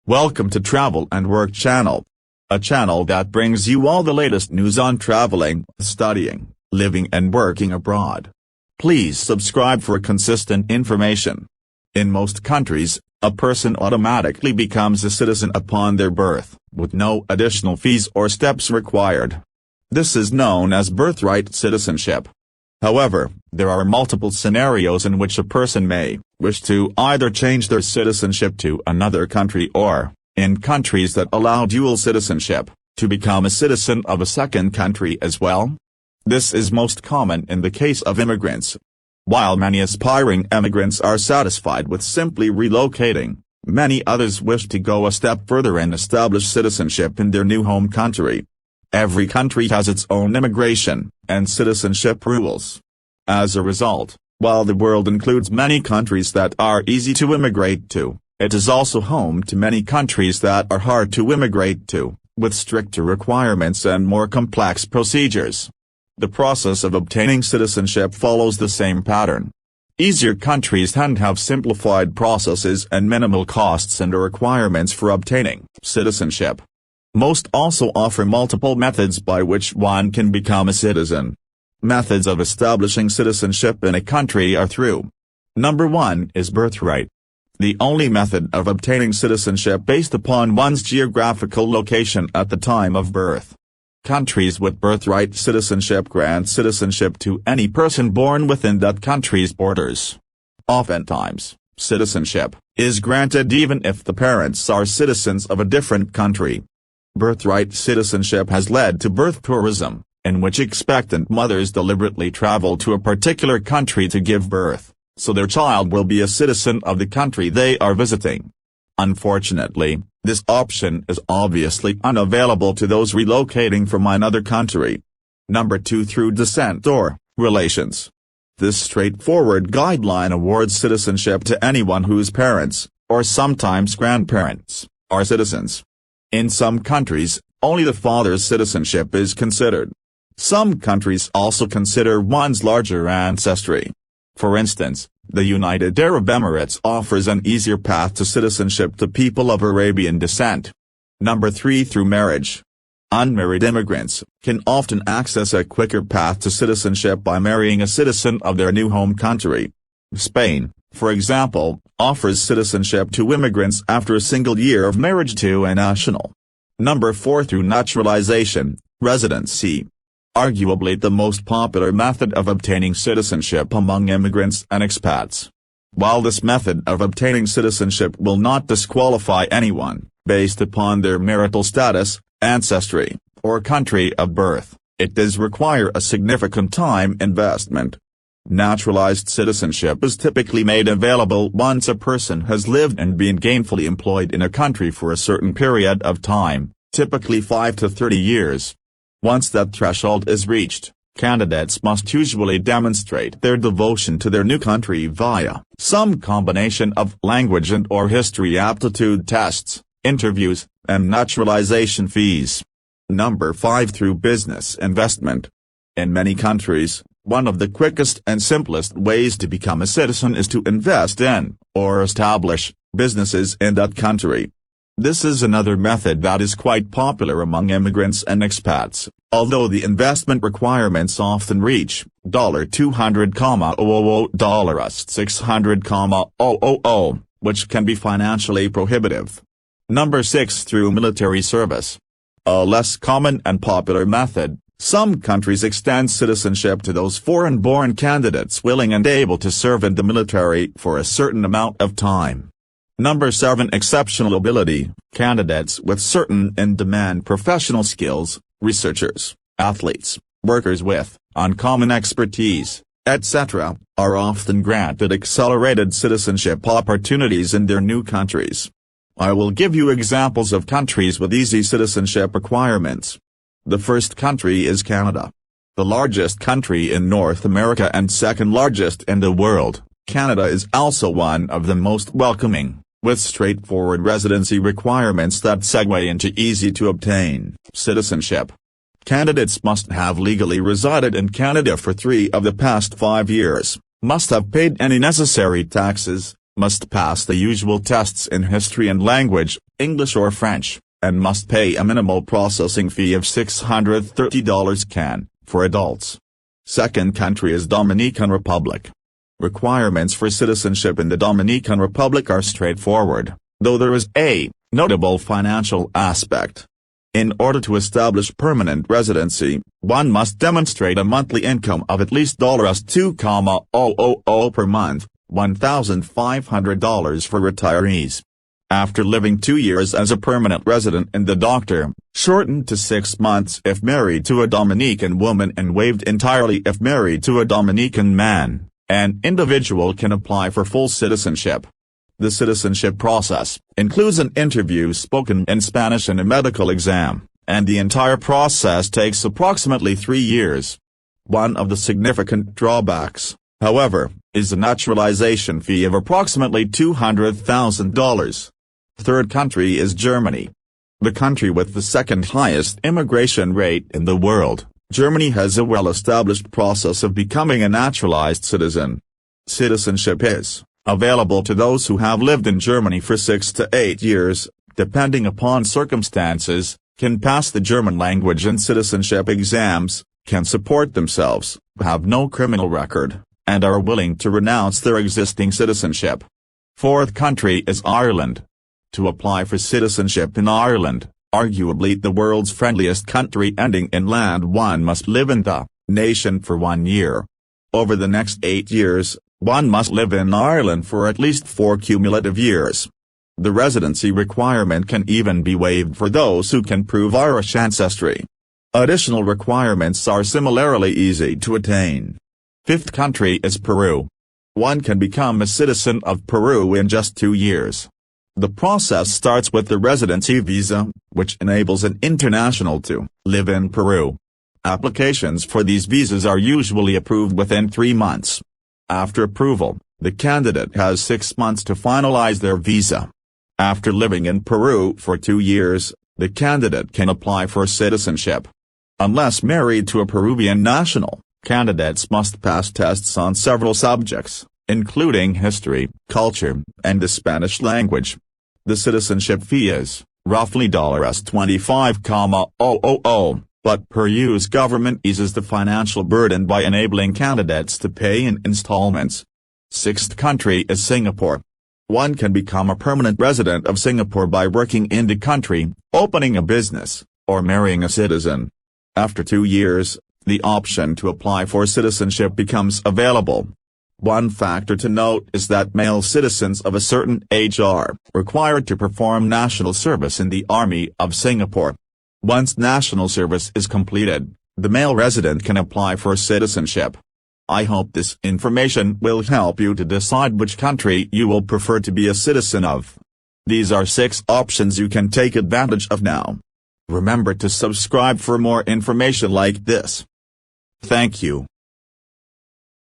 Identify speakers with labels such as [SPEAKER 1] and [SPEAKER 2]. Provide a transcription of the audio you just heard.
[SPEAKER 1] Welcome to Travel and Work Channel, a channel that brings you all the latest news on traveling, studying, living and working abroad. Please subscribe for consistent information. In most countries, a person automatically becomes a citizen upon their birth, with no additional fees or steps required. This is known as birthright citizenship. However, there are multiple scenarios in which a person may wish to either change their citizenship to another country or, in countries that allow dual citizenship, to become a citizen of a second country as well. This is most common in the case of immigrants. While many aspiring immigrants are satisfied with simply relocating, many others wish to go a step further and establish citizenship in their new home country. Every country has its own immigration and citizenship rules. As a result, while the world includes many countries that are easy to immigrate to, it is also home to many countries that are hard to immigrate to, with stricter requirements and more complex procedures. The process of obtaining citizenship follows the same pattern. Easier countries tend to have simplified processes and minimal costs and requirements for obtaining citizenship. Most also offer multiple methods by which one can become a citizen. Methods of establishing citizenship in a country are through. Number 1 is birthright. The only method of obtaining citizenship based upon one's geographical location at the time of birth. Countries with birthright citizenship grant citizenship to any person born within that country's borders. Oftentimes, citizenship is granted even if the parents are citizens of a different country. Birthright citizenship has led to birth tourism, in which expectant mothers deliberately travel to a particular country to give birth, so their child will be a citizen of the country they are visiting. Unfortunately, this option is obviously unavailable to those relocating from another country. Number 2 through descent or relations. This straightforward guideline awards citizenship to anyone whose parents, or sometimes grandparents, are citizens. In some countries, only the father's citizenship is considered. Some countries also consider one's larger ancestry. For instance, the United Arab Emirates offers an easier path to citizenship to people of Arabian descent. Number 3 through marriage. Unmarried immigrants can often access a quicker path to citizenship by marrying a citizen of their new home country. Spain, for example, offers citizenship to immigrants after a single year of marriage to a national. Number 4 through naturalization, residency. Arguably the most popular method of obtaining citizenship among immigrants and expats. While this method of obtaining citizenship will not disqualify anyone, based upon their marital status, ancestry, or country of birth, it does require a significant time investment. Naturalized citizenship is typically made available once a person has lived and been gainfully employed in a country for a certain period of time, typically 5 to 30 years. Once that threshold is reached, candidates must usually demonstrate their devotion to their new country via some combination of language and/or history aptitude tests, interviews, and naturalization fees. Number 5 through business investment. In many countries, one of the quickest and simplest ways to become a citizen is to invest in, or establish, businesses in that country. This is another method that is quite popular among immigrants and expats, although the investment requirements often reach $200,000 $600,000, which can be financially prohibitive. Number 6 through military service. A less common and popular method. Some countries extend citizenship to those foreign-born candidates willing and able to serve in the military for a certain amount of time. Number 7 exceptional ability. Candidates with certain in-demand professional skills, researchers, athletes, workers with uncommon expertise, etc., are often granted accelerated citizenship opportunities in their new countries. I will give you examples of countries with easy citizenship requirements. The first country is Canada. The largest country in North America and second largest in the world, Canada is also one of the most welcoming, with straightforward residency requirements that segue into easy-to-obtain citizenship. Candidates must have legally resided in Canada for 3 of the past 5 years, must have paid any necessary taxes, must pass the usual tests in history and language, English or French, and must pay a minimal processing fee of $630 CAN, for adults. Second country is Dominican Republic. Requirements for citizenship in the Dominican Republic are straightforward, though there is a notable financial aspect. In order to establish permanent residency, one must demonstrate a monthly income of at least $2,000 per month, $1,500 for retirees. After living 2 years as a permanent resident in the doctor, shortened to 6 months if married to a Dominican woman and waived entirely if married to a Dominican man, an individual can apply for full citizenship. The citizenship process includes an interview spoken in Spanish and a medical exam, and the entire process takes approximately 3 years. One of the significant drawbacks, however, is a naturalization fee of approximately $200,000. Third country is Germany. The country with the second highest immigration rate in the world, Germany has a well-established process of becoming a naturalized citizen. Citizenship is available to those who have lived in Germany for 6 to 8 years, depending upon circumstances, can pass the German language and citizenship exams, can support themselves, have no criminal record, and are willing to renounce their existing citizenship. Fourth country is Ireland. To apply for citizenship in Ireland, arguably the world's friendliest country ending in land, one must live in the nation for 1 year. Over the next 8 years, one must live in Ireland for at least 4 cumulative years. The residency requirement can even be waived for those who can prove Irish ancestry. Additional requirements are similarly easy to attain. Fifth country is Peru. One can become a citizen of Peru in just 2 years. The process starts with the residency visa, which enables an international to live in Peru. Applications for these visas are usually approved within 3 months. After approval, the candidate has 6 months to finalize their visa. After living in Peru for 2 years, the candidate can apply for citizenship. Unless married to a Peruvian national, candidates must pass tests on several subjects, including history, culture, and the Spanish language. The citizenship fee is roughly $25,000, but Peru's government eases the financial burden by enabling candidates to pay in installments. Sixth country is Singapore. One can become a permanent resident of Singapore by working in the country, opening a business, or marrying a citizen. After 2 years, the option to apply for citizenship becomes available. One factor to note is that male citizens of a certain age are required to perform national service in the Army of Singapore. Once national service is completed, the male resident can apply for citizenship. I hope this information will help you to decide which country you will prefer to be a citizen of. These are 6 options you can take advantage of now. Remember to subscribe for more information like this. Thank you.